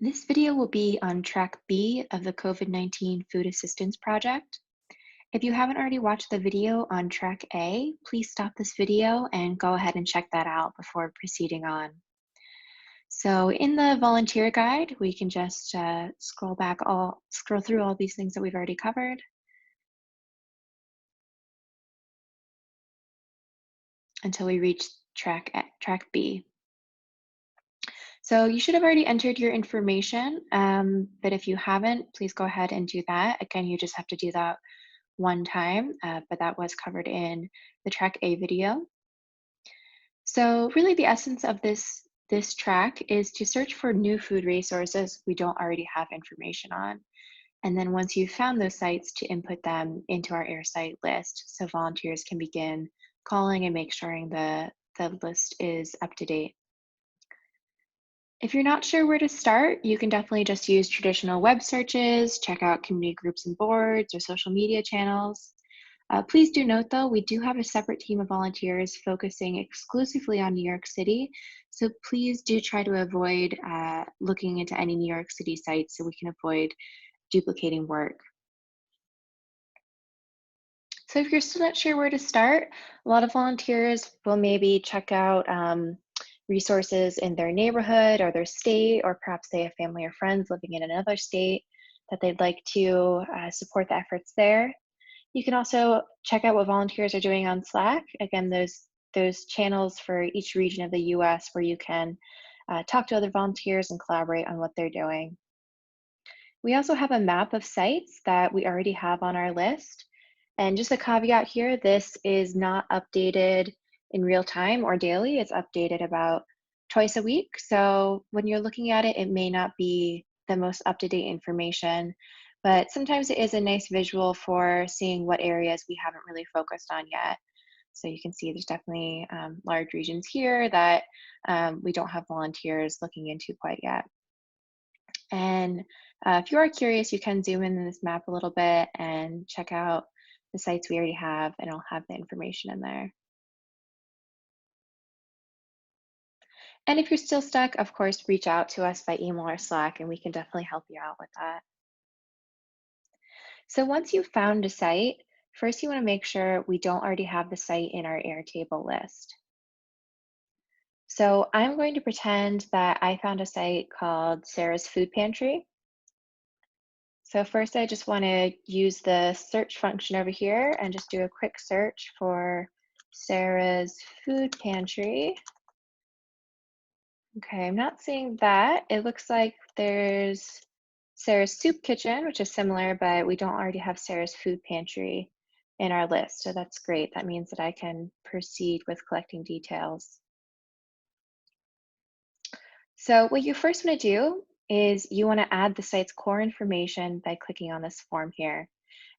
This video will be on track B of the COVID-19 Food Assistance Project. If you haven't already watched the video on track A, please stop this video and go ahead and check that out before proceeding on. So in the volunteer guide, we can just scroll through all these things that we've already covered until we reach track B. So you should have already entered your information, but if you haven't, please go ahead and do that. Again, you just have to do that one time, but that was covered in the track A video. So really the essence of this track is to search for new food resources we don't already have information on. And then once you've found those sites, to input them into our AirSite list so volunteers can begin calling and make sure the list is up to date. If you're not sure where to start, you can definitely just use traditional web searches, check out community groups and boards or social media channels. Please do note though, we do have a separate team of volunteers focusing exclusively on New York City. So please do try to avoid looking into any New York City sites so we can avoid duplicating work. So if you're still not sure where to start, a lot of volunteers will maybe check out resources in their neighborhood or their state, or perhaps they have family or friends living in another state that they'd like to support the efforts there. You can also check out what volunteers are doing on Slack. Again, those channels for each region of the US where you can talk to other volunteers and collaborate on what they're doing. We also have a map of sites that we already have on our list. And just a caveat here, this is not updated in real time or daily. It's updated about twice a week. So when you're looking at it, it may not be the most up-to-date information, but sometimes it is a nice visual for seeing what areas we haven't really focused on yet. So you can see there's definitely large regions here that we don't have volunteers looking into quite yet. And if you are curious, you can zoom in this map a little bit and check out the sites we already have, and it'll have the information in there. And if you're still stuck, of course, reach out to us by email or Slack, and we can definitely help you out with that. So once you've found a site, first you want to make sure we don't already have the site in our Airtable list. So I'm going to pretend that I found a site called Sarah's Food Pantry. So first I just want to use the search function over here and just do a quick search for Sarah's Food Pantry. Okay, I'm not seeing that. It looks like there's Sarah's Soup Kitchen, which is similar, but we don't already have Sarah's Food Pantry in our list. So that's great. That means that I can proceed with collecting details. So what you first want to do is you want to add the site's core information by clicking on this form here.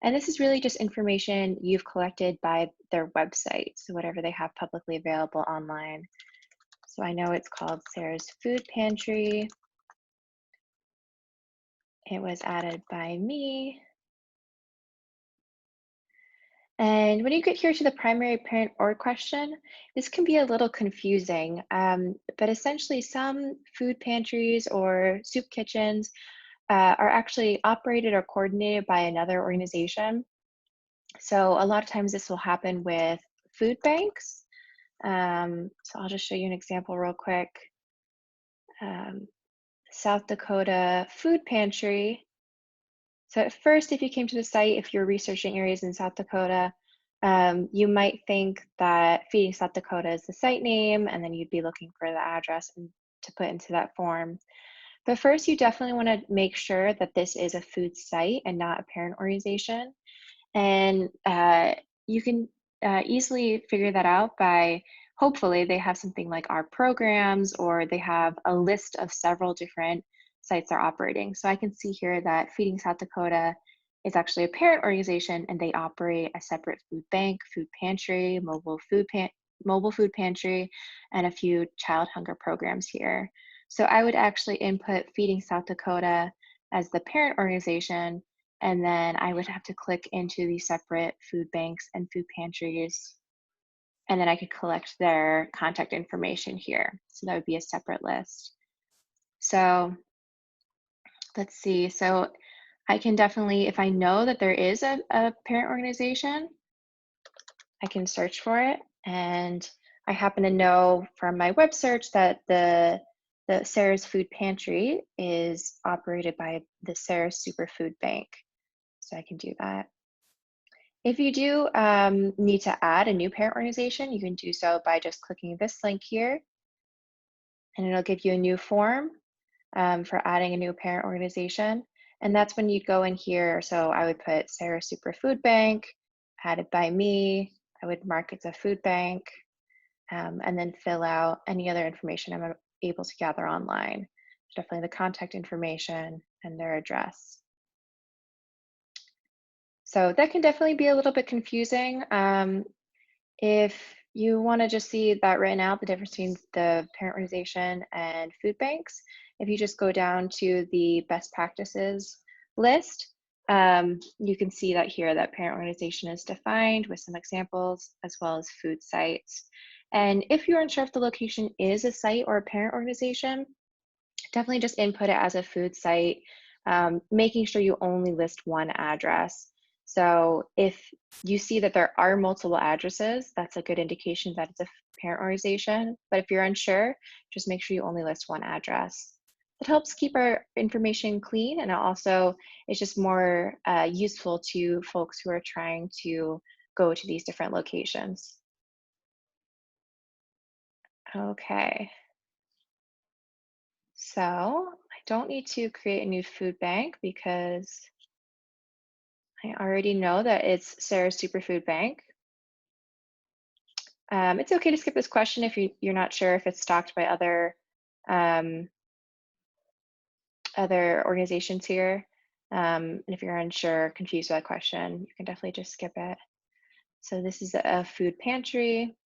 And this is really just information you've collected by their website, so whatever they have publicly available online. So I know it's called Sarah's Food Pantry. It was added by me. And when you get here to the primary parent or question, this can be a little confusing, but essentially some food pantries or soup kitchens are actually operated or coordinated by another organization. So a lot of times this will happen with food banks. So I'll just show you an example real quick. South Dakota Food Pantry. So at first, if you came to the site, if you're researching areas in South Dakota, you might think that Feeding South Dakota is the site name, and then you'd be looking for the address to put into that form. But first, you definitely want to make sure that this is a food site and not a parent organization. And you can easily figure that out by, hopefully, they have something like our programs, or they have a list of several different sites they're operating. So I can see here that Feeding South Dakota is actually a parent organization, and they operate a separate food bank, food pantry, mobile food pantry, and a few child hunger programs here. So I would actually input Feeding South Dakota as the parent organization, and then I would have to click into the separate food banks and food pantries, and then I could collect their contact information here. So that would be a separate list. So Let's see. So I can definitely, if I know that there is a parent organization, I can search for it. And I happen to know from my web search that the Sarah's Food Pantry is operated by the Sarah's Superfood Bank. So I can do that. If you do need to add a new parent organization, you can do so by just clicking this link here, and it'll give you a new form for adding a new parent organization. And that's when you'd go in here. So I would put Sarah Superfood Bank, added by me. I would mark it's a food bank, and then fill out any other information I'm able to gather online. Definitely the contact information and their address. So that can definitely be a little bit confusing. If you want to just see that written out, the difference between the parent organization and food banks, if you just go down to the best practices list, you can see that here that parent organization is defined with some examples as well as food sites. And if you're unsure if the location is a site or a parent organization, definitely just input it as a food site, making sure you only list one address. So if you see that there are multiple addresses, that's a good indication that it's a parent organization. But if you're unsure, just make sure you only list one address. It helps keep our information clean, and it also is just more useful to folks who are trying to go to these different locations. Okay, so I don't need to create a new food bank because I already know that it's Sarah's Superfood Bank. It's okay to skip this question if you're not sure if it's stocked by um, other organizations here. And if you're unsure, confused by that question, you can definitely just skip it. So this is a food pantry.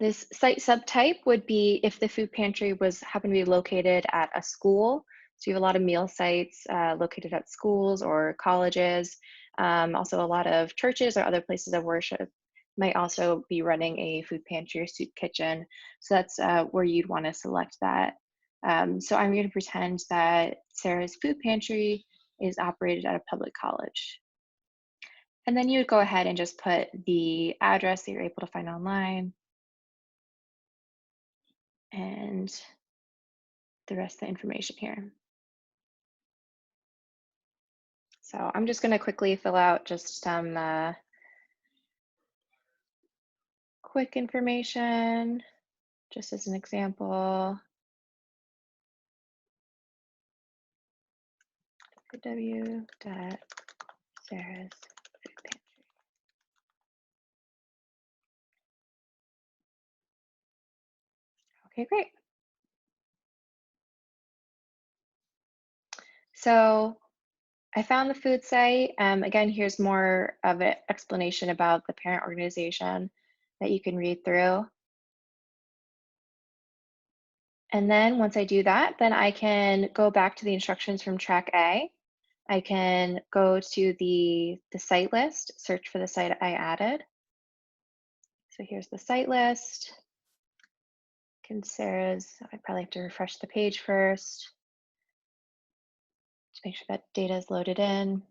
This site subtype would be if the food pantry was happened to be located at a school. So you have a lot of meal sites located at schools or colleges. Also, a lot of churches or other places of worship might also be running a food pantry or soup kitchen. So that's where you'd want to select that. So I'm going to pretend that Sarah's Food Pantry is operated at a public college. And then you would go ahead and just put the address that you're able to find online and the rest of the information here. So I'm just going to quickly fill out just some quick information, just as an example. www.sarahs Food Pantry. Okay, great. So I found the food site. Again, here's more of an explanation about the parent organization that you can read through. And then once I do that, then I can go back to the instructions from track A. I can go to the site list, search for the site I added. So here's the site list. Sarah's, I probably have to refresh the page first to make sure that data is loaded in.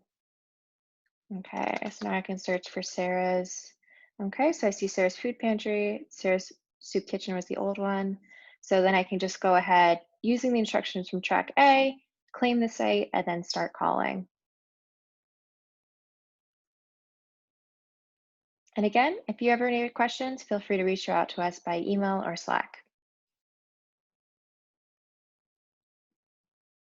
Okay, so now I can search for Sarah's. Okay, so I see Sarah's Food Pantry. Sarah's Soup Kitchen was the old one. So then I can just go ahead using the instructions from track A, claim the site, and then start calling. And again, if you ever have any questions, feel free to reach out to us by email or Slack.